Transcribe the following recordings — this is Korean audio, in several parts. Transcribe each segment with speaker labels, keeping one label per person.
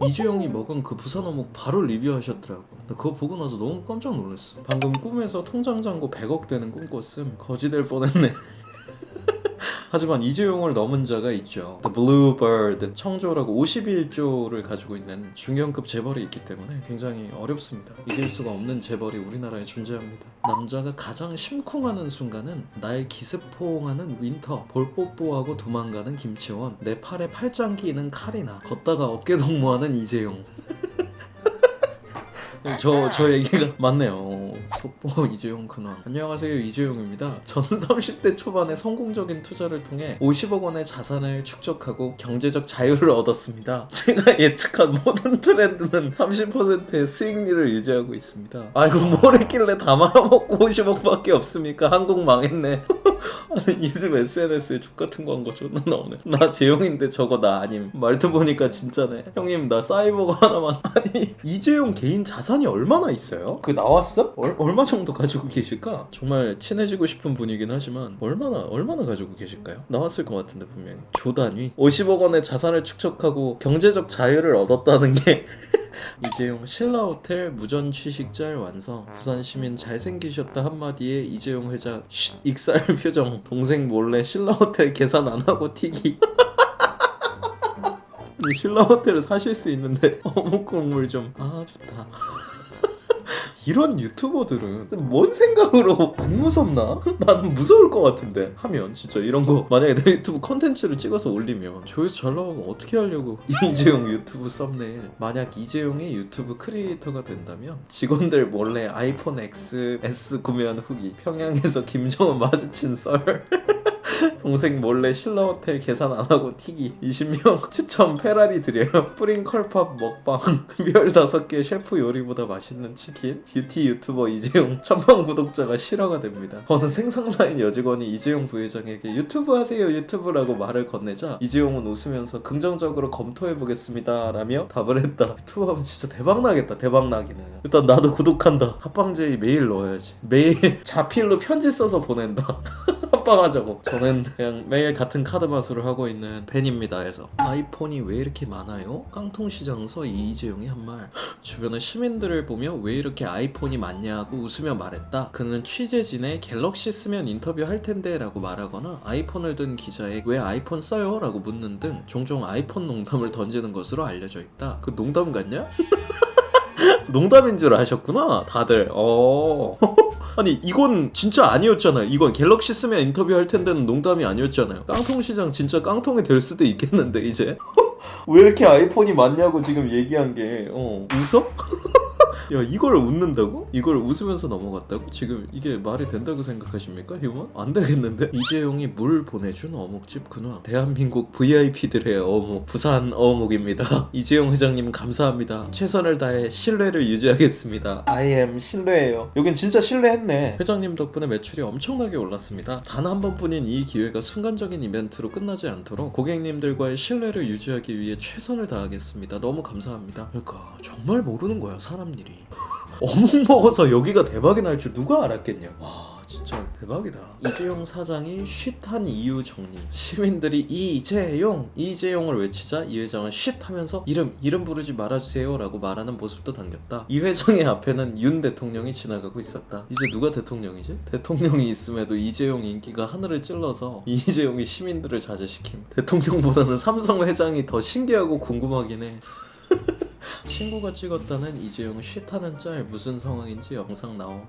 Speaker 1: 이재용이 먹은 그 부산 어묵 바로 리뷰하셨더라고. 근데 그거 보고 나서 너무 깜짝 놀랐어. 방금 꿈에서 통장 잔고 100억 되는 꿈 꿨음. 거지 될 뻔했네. 하지만 이재용을 넘은 자가 있죠. The Bluebird 청조라고 51조를 가지고 있는 중견급 재벌이 있기 때문에 굉장히 어렵습니다. 이길 수가 없는 재벌이 우리나라에 존재합니다. 남자가 가장 심쿵하는 순간은 날 기습포옹하는 윈터, 볼뽀뽀하고 도망가는 김채원, 내 팔에 팔짱 끼는 카리나, 걷다가 어깨 동무하는 이재용. 저 얘기가 맞네요. 속보 이재용 근황. 안녕하세요, 이재용입니다. 저는 30대 초반에 성공적인 투자를 통해 50억 원의 자산을 축적하고 경제적 자유를 얻었습니다. 제가 예측한 모든 트렌드는 30%의 수익률을 유지하고 있습니다. 아이고 뭘 했길래 다 말아먹고 50억밖에 없습니까? 한국 망했네. 아니 요즘 SNS에 족같은 광고 존나 나오네. 나 재용인데 저거 나 아님. 말투 보니까 진짜네. 형님 나 사이버거 하나만. 아니 이재용 개인 자산이 얼마나 있어요? 그 나왔어? 얼마 정도 가지고 계실까? 정말 친해지고 싶은 분이긴 하지만 얼마나 가지고 계실까요? 나왔을 것 같은데 분명히. 조 단위 50억 원의 자산을 축적하고 경제적 자유를 얻었다는 게 이재용 신라호텔 무전 취식잘 완성. 부산시민 잘생기셨다 한마디에 이재용 회장 쉿 익살 표정. 동생 몰래 신라호텔 계산 안 하고 튀기. 신라호텔을 사실 수 있는데 어묵 국물 좀 좋다. 이런 유튜버들은 뭔 생각으로 안 무섭나? 나는 무서울 것 같은데 하면 진짜 이런 거 만약에 내 유튜브 컨텐츠를 찍어서 올리면 조회수 잘 나오면 어떻게 하려고. 이재용 유튜브 썸네일. 만약 이재용이 유튜브 크리에이터가 된다면 직원들 몰래 아이폰 XS 구매한 후기, 평양에서 김정은 마주친 썰, 동생 몰래 신라호텔 계산 안 하고 튀기, 20명 추천 페라리 드려요, 뿌린 컬팝 먹방, 별 5개 셰프 요리보다 맛있는 치킨, 뷰티 유튜버 이재용 1000만 구독자가 실화가 됩니다. 어느 생산라인 여직원이 이재용 부회장에게 유튜브 하세요 유튜브라고 말을 건네자 이재용은 웃으면서 긍정적으로 검토해보겠습니다 라며 답을 했다. 유튜브 하면 진짜 대박나겠다. 대박나기는. 일단 나도 구독한다. 합방제이 매일 넣어야지. 매일 자필로 편지 써서 보낸다. 합방하자고. 저는 그냥 매일 같은 카드 마술을 하고 있는 팬입니다 해서. 아이폰이 왜 이렇게 많아요? 깡통시장서 이재용이 한 말. 주변의 시민들을 보며 왜 이렇게 아이폰이 많냐고 웃으며 말했다. 그는 취재진에 갤럭시 쓰면 인터뷰할 텐데 라고 말하거나 아이폰을 든 기자에 왜 아이폰 써요? 라고 묻는 등 종종 아이폰 농담을 던지는 것으로 알려져 있다. 그 농담 같냐? 농담인 줄 아셨구나 다들. 아니 이건 진짜 아니었잖아요. 이건 갤럭시 쓰면 인터뷰할 텐데는 농담이 아니었잖아요. 깡통시장 진짜 깡통이 될 수도 있겠는데 이제. 왜 이렇게 아이폰이 많냐고 지금 얘기한 게 웃어? 야 이걸 웃는다고? 이걸 웃으면서 넘어갔다고? 지금 이게 말이 된다고 생각하십니까 휴먼? 안 되겠는데? 이재용이 물 보내준 어묵집 근황. 대한민국 VIP들의 어묵 부산 어묵입니다. 이재용 회장님 감사합니다. 최선을 다해 신뢰를 유지하겠습니다. I am 신뢰예요. 여긴 진짜 신뢰했네. 회장님 덕분에 매출이 엄청나게 올랐습니다. 단 한 번뿐인 이 기회가 순간적인 이벤트로 끝나지 않도록 고객님들과의 신뢰를 유지하기 위해 최선을 다하겠습니다. 너무 감사합니다. 그러니까 정말 모르는 거야 사람 일이. 어묵 먹어서 여기가 대박이 날 줄 누가 알았겠냐. 와 진짜 대박이다. 이재용 사장이 쉿한 이유 정리. 시민들이 이재용을 외치자 이 회장은 쉿 하면서 이름 부르지 말아주세요 라고 말하는 모습도 담겼다. 이 회장의 앞에는 윤 대통령이 지나가고 있었다. 이제 누가 대통령이지? 대통령이 있음에도 이재용 인기가 하늘을 찔러서 이재용이 시민들을 자제시킴. 대통령보다는 삼성 회장이 더 신기하고 궁금하긴 해. 친구가 찍었다는 이재용 쉿하는 짤 무슨 상황인지 영상 나옴.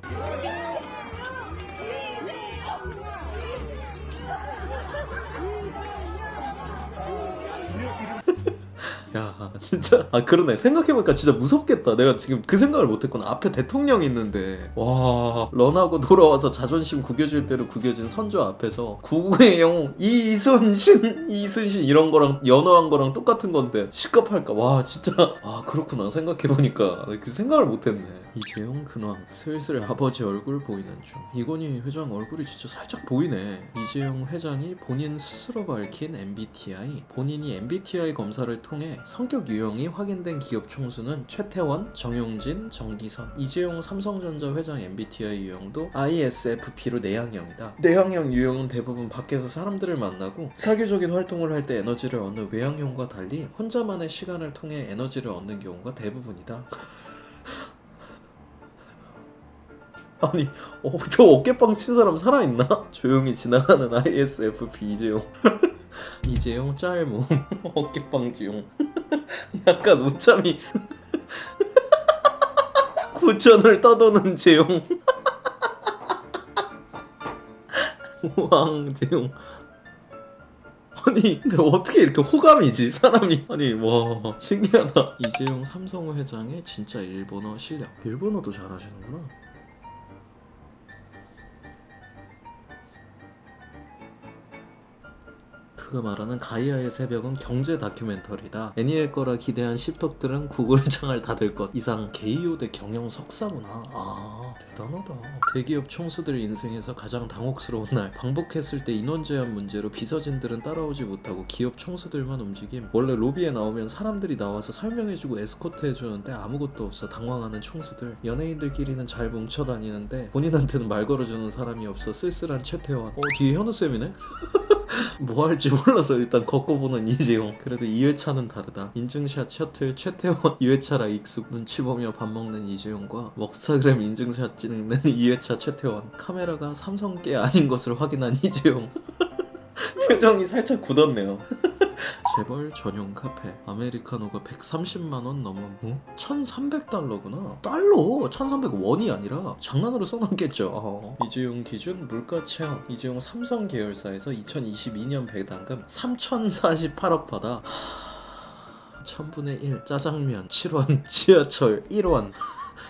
Speaker 1: 야 진짜 그러네. 생각해보니까 진짜 무섭겠다. 내가 지금 그 생각을 못했구나. 앞에 대통령이 있는데 와 런하고 돌아와서 자존심 구겨질 대로 구겨진 선조 앞에서 구구의 영웅 이순신 이런 거랑 연호한 거랑 똑같은 건데 시겁할까. 와 진짜 그렇구나. 생각해보니까 그 생각을 못했네. 이재용 근황 슬슬 아버지 얼굴 보이는 중. 이건희 회장 얼굴이 진짜 살짝 보이네. 이재용 회장이 본인 스스로 밝힌 MBTI. 본인이 MBTI 검사를 통해 성격 유형이 확인된 기업 총수는 최태원, 정용진, 정기선. 이재용 삼성전자 회장 MBTI 유형도 ISFP로 내향형이다. 내향형 유형은 대부분 밖에서 사람들을 만나고 사교적인 활동을 할 때 에너지를 얻는 외향형과 달리 혼자만의 시간을 통해 에너지를 얻는 경우가 대부분이다. 아니, 저 어깨빵 친 사람 살아있나? 조용히 지나가는 ISFP 이재용. 이재용 짤모 어깨빵 지용. 약간 우참이 구천을 떠도는 재용. 왕재용. 아니 근데 어떻게 이렇게 호감이지 사람이. 아니 와 신기하다. 이재용 삼성 회장의 진짜 일본어 실력. 일본어도 잘하시는구나. 그가 말하는 가이아의 새벽은 경제 다큐멘터리다. 애니일 거라 기대한 씹덕들은 구글 창을 닫을 것 이상. 게이오대 경영 석사구나. 아 대단하다. 대기업 총수들 인생에서 가장 당혹스러운 날. 방북했을 때 인원 제한 문제로 비서진들은 따라오지 못하고 기업 총수들만 움직임. 원래 로비에 나오면 사람들이 나와서 설명해주고 에스코트 해주는데 아무것도 없어. 당황하는 총수들. 연예인들끼리는 잘 뭉쳐다니는데 본인한테는 말 걸어주는 사람이 없어. 쓸쓸한 최태원. 뒤에 현우쌤이네? 뭐 할지 몰라서 일단 걷고보는 이재용. 그래도 2회차는 다르다. 인증샷 셔틀 최태원 2회차라 익숙. 눈치 보며 밥 먹는 이재용과 먹사그램 인증샷 찍는 2회차 최태원. 카메라가 삼성계 아닌 것을 확인한 이재용. 표정이 살짝 굳었네요. 재벌 전용 카페. 아메리카노가 130만원 넘음. 1300달러구나. 달러! 1300원이 아니라 장난으로 써놨겠죠. 이재용 기준 물가 체험. 이재용 삼성 계열사에서 2022년 배당금 3048억 받아. 1000분의 1. 짜장면 7원. 지하철 1원.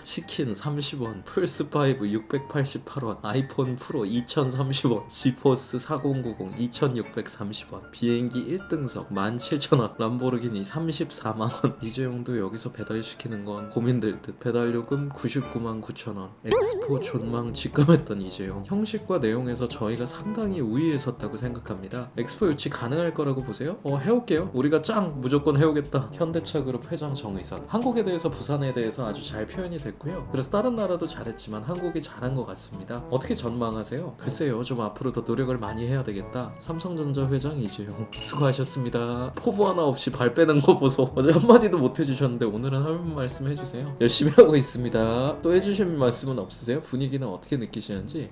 Speaker 1: 치킨 30원, 플스5 688원, 아이폰 프로 2030원, 지포스 4090 2630원, 비행기 1등석 17,000원, 람보르기니 34만원. 이재용도 여기서 배달시키는 건 고민될 듯. 배달요금 99만 9천원. 엑스포 존망 직감했던 이재용. 형식과 내용에서 저희가 상당히 우위에 섰다고 생각합니다. 엑스포 유치 가능할 거라고 보세요? 해올게요. 우리가 짱! 무조건 해오겠다. 현대차그룹 회장 정의선. 한국에 대해서 부산에 대해서 아주 잘 표현이 됐고요. 그래서 다른 나라도 잘했지만 한국이 잘한 것 같습니다. 어떻게 전망하세요? 글쎄요, 좀 앞으로 더 노력을 많이 해야 되겠다. 삼성전자 회장 이재용 수고하셨습니다. 포부 하나 없이 발 빼는 거 보소. 어제 한마디도 못 해주셨는데 오늘은 한 말씀 해주세요. 열심히 하고 있습니다. 또 해주실 말씀은 없으세요? 분위기는 어떻게 느끼시는지.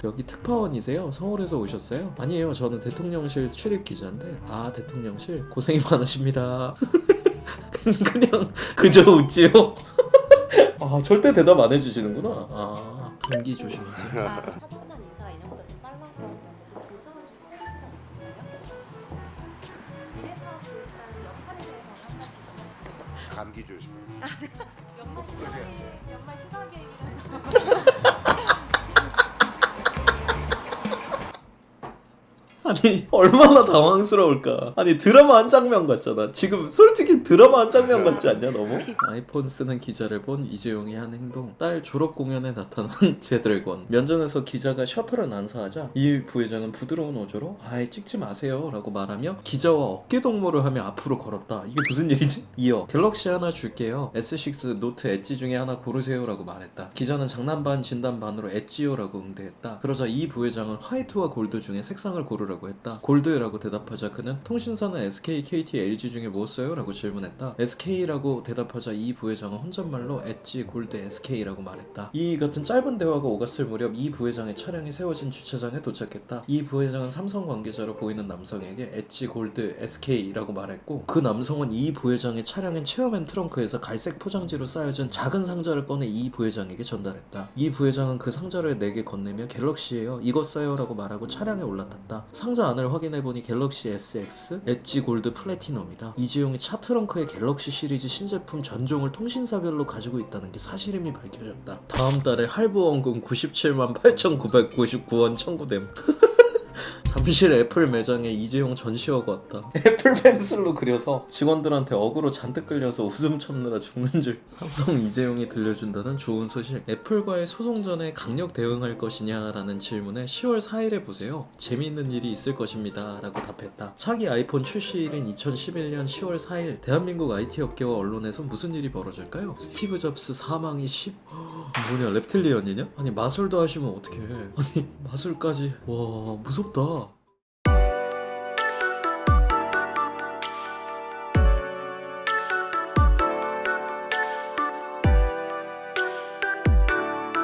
Speaker 1: 여기 특파원이세요? 서울에서 오셨어요? 아니에요, 저는 대통령실 출입 기자인데. 아, 대통령실 고생이 많으십니다. 그냥 그저 웃지요. 아 절대 대답 안 해주시는구나. 아 감기 조심하세요.
Speaker 2: 사전단 인사 이런 것도 좀 빨라서 좀 조정을 좀 해야 되지 않나요?
Speaker 3: 감기 조심하세요.
Speaker 2: 연말 휴가 계획이
Speaker 1: 아니 얼마나 당황스러울까. 아니 드라마 한 장면 같잖아. 지금 솔직히 드라마 한 장면 같지 않냐 너무? 아이폰 쓰는 기자를 본 이재용이 한 행동. 딸 졸업 공연에 나타난 제들권. 면전에서 기자가 셔터를 난사하자 이 부회장은 부드러운 어조로 아이 찍지 마세요 라고 말하며 기자와 어깨동무를 하며 앞으로 걸었다. 이게 무슨 일이지? 이어 갤럭시 하나 줄게요. S6 노트 엣지 중에 하나 고르세요 라고 말했다. 기자는 장난 반 진단 반으로 엣지요 라고 응대했다. 그러자 이 부회장은 화이트와 골드 중에 색상을 고르라고 했다. 골드라고 대답하자 그는 통신사는 SK, KT, LG 중에 뭐 써요? 라고 질문했다. SK라고 대답하자 이 부회장은 혼잣말로 엣지, 골드, SK라고 말했다. 이 같은 짧은 대화가 오갔을 무렵 이 부회장의 차량이 세워진 주차장에 도착했다. 이 부회장은 삼성 관계자로 보이는 남성에게 엣지, 골드, SK라고 말했고 그 남성은 이 부회장의 차량인 체어맨 트렁크에서 갈색 포장지로 쌓여진 작은 상자를 꺼내 이 부회장에게 전달했다. 이 부회장은 그 상자를 내게 건네며 갤럭시예요. 이거 써요 라고 말하고 차량에 올라탔다. 상자 안을 확인해보니 갤럭시 SX, 엣지 골드 플래티넘이다. 이재용이 차 트렁크에 갤럭시 시리즈 신제품 전종을 통신사별로 가지고 있다는 게 사실임이 밝혀졌다. 다음 달에 할부 원금 97만 8,999원 청구됨. 잠실 애플 매장에 이재용 전시하고 왔다. 애플 펜슬로 그려서 직원들한테 어그로 잔뜩 끌려서 웃음 참느라 죽는 줄. 삼성 이재용이 들려준다는 좋은 소식. 애플과의 소송 전에 강력 대응할 것이냐라는 질문에 10월 4일에 보세요. 재미있는 일이 있을 것입니다 라고 답했다. 차기 아이폰 출시일인 2011년 10월 4일 대한민국 IT 업계와 언론에서 무슨 일이 벌어질까요? 스티브 잡스 사망이 뭐냐 reptilian이냐? 아니 마술도 하시면 어떡해. 아니 마술까지. 와 무섭다.